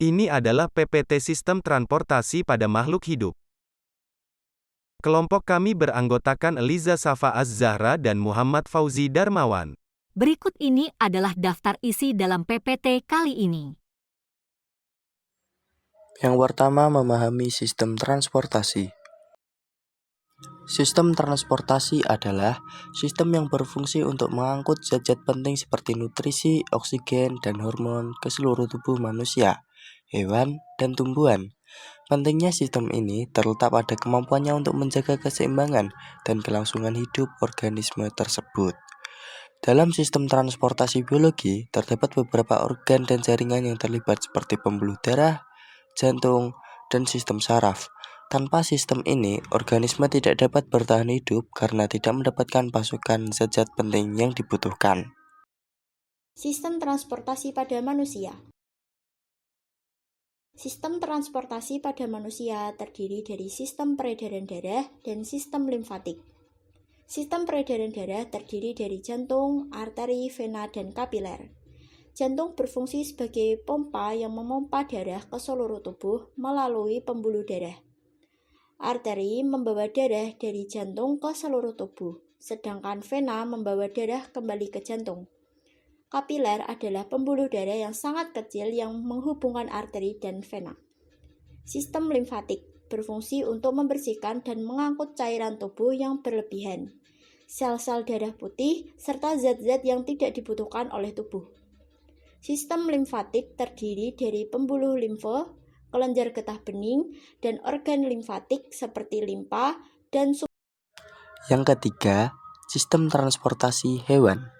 Ini adalah PPT Sistem Transportasi pada Makhluk Hidup. Kelompok kami beranggotakan Eliza Safa Az-Zahra dan Muhammad Fauzi Darmawan. Berikut ini adalah daftar isi dalam PPT kali ini. Yang pertama, memahami sistem transportasi. Sistem transportasi adalah sistem yang berfungsi untuk mengangkut zat-zat penting seperti nutrisi, oksigen, dan hormon ke seluruh tubuh manusia, hewan, dan tumbuhan. Pentingnya sistem ini terletak pada kemampuannya untuk menjaga keseimbangan dan kelangsungan hidup organisme tersebut. Dalam sistem transportasi biologi, terdapat beberapa organ dan jaringan yang terlibat seperti pembuluh darah, jantung, dan sistem saraf. Tanpa sistem ini, organisme tidak dapat bertahan hidup karena tidak mendapatkan pasokan zat-zat penting yang dibutuhkan. Sistem transportasi pada manusia. Sistem transportasi pada manusia terdiri dari sistem peredaran darah dan sistem limfatik. Sistem peredaran darah terdiri dari jantung, arteri, vena, dan kapiler. Jantung berfungsi sebagai pompa yang memompa darah ke seluruh tubuh melalui pembuluh darah. Arteri membawa darah dari jantung ke seluruh tubuh, sedangkan vena membawa darah kembali ke jantung. Kapiler adalah pembuluh darah yang sangat kecil yang menghubungkan arteri dan vena. Sistem limfatik berfungsi untuk membersihkan dan mengangkut cairan tubuh yang berlebihan, sel-sel darah putih, serta zat-zat yang tidak dibutuhkan oleh tubuh. Sistem limfatik terdiri dari pembuluh limfe, kelenjar getah bening, dan organ limfatik seperti limpa dan Yang ketiga, sistem transportasi hewan.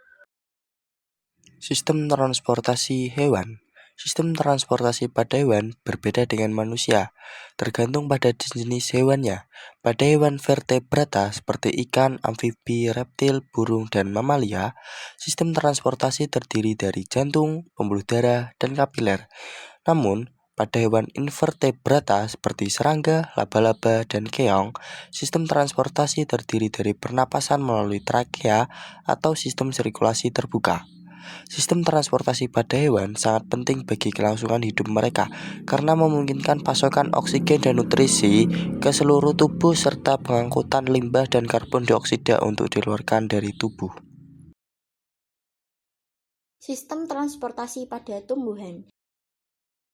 Sistem transportasi hewan. Sistem transportasi pada hewan berbeda dengan manusia, tergantung pada jenis hewannya. Pada hewan vertebrata seperti ikan, amfibi, reptil, burung, dan mamalia, sistem transportasi terdiri dari jantung, pembuluh darah, dan kapiler. Namun, pada hewan invertebrata seperti serangga, laba-laba, dan keong, sistem transportasi terdiri dari pernapasan melalui trakea atau sistem sirkulasi terbuka. Sistem transportasi pada hewan sangat penting bagi kelangsungan hidup mereka karena memungkinkan pasokan oksigen dan nutrisi ke seluruh tubuh serta pengangkutan limbah dan karbon dioksida untuk dikeluarkan dari tubuh. Sistem transportasi pada tumbuhan.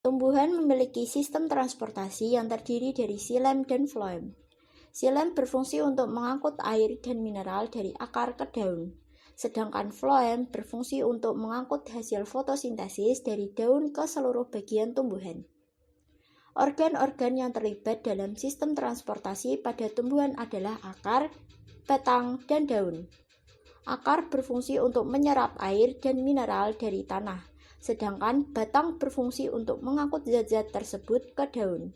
Tumbuhan memiliki sistem transportasi yang terdiri dari xilem dan floem. Xilem berfungsi untuk mengangkut air dan mineral dari akar ke daun, sedangkan floem berfungsi untuk mengangkut hasil fotosintesis dari daun ke seluruh bagian tumbuhan. Organ-organ yang terlibat dalam sistem transportasi pada tumbuhan adalah akar, batang, dan daun. Akar berfungsi untuk menyerap air dan mineral dari tanah, sedangkan batang berfungsi untuk mengangkut zat-zat tersebut ke daun.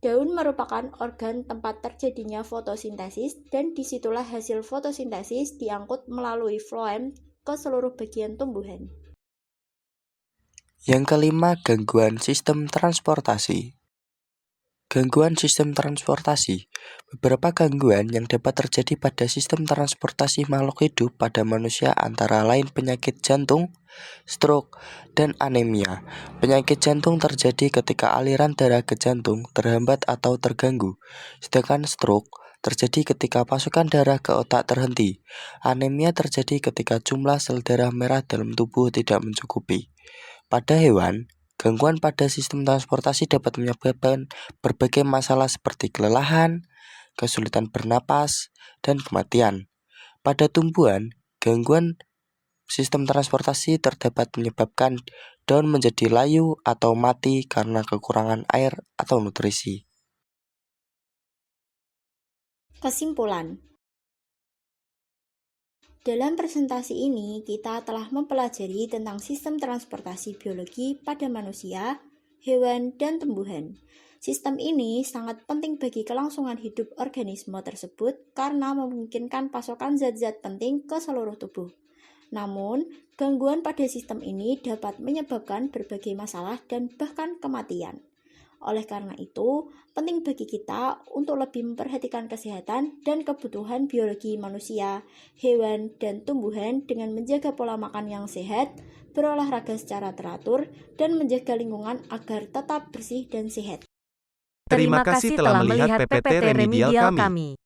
Daun merupakan organ tempat terjadinya fotosintesis dan disitulah hasil fotosintesis diangkut melalui floem ke seluruh bagian tumbuhan. Yang kelima, gangguan sistem transportasi. Gangguan sistem transportasi. Beberapa gangguan yang dapat terjadi pada sistem transportasi makhluk hidup pada manusia antara lain penyakit jantung, stroke, dan anemia. Penyakit jantung terjadi ketika aliran darah ke jantung terhambat atau terganggu, sedangkan stroke terjadi ketika pasokan darah ke otak terhenti. Anemia terjadi ketika jumlah sel darah merah dalam tubuh tidak mencukupi. Pada hewan, gangguan pada sistem transportasi dapat menyebabkan berbagai masalah seperti kelelahan, kesulitan bernapas, dan kematian. Pada tumbuhan, gangguan sistem transportasi terdapat menyebabkan daun menjadi layu atau mati karena kekurangan air atau nutrisi. Kesimpulan. Dalam presentasi ini, kita telah mempelajari tentang sistem transportasi biologi pada manusia, hewan, dan tumbuhan. Sistem ini sangat penting bagi kelangsungan hidup organisme tersebut karena memungkinkan pasokan zat-zat penting ke seluruh tubuh. Namun, gangguan pada sistem ini dapat menyebabkan berbagai masalah dan bahkan kematian. Oleh karena itu, penting bagi kita untuk lebih memperhatikan kesehatan dan kebutuhan biologi manusia, hewan, dan tumbuhan dengan menjaga pola makan yang sehat, berolahraga secara teratur, dan menjaga lingkungan agar tetap bersih dan sehat. Terima kasih telah melihat PPT remedial kami.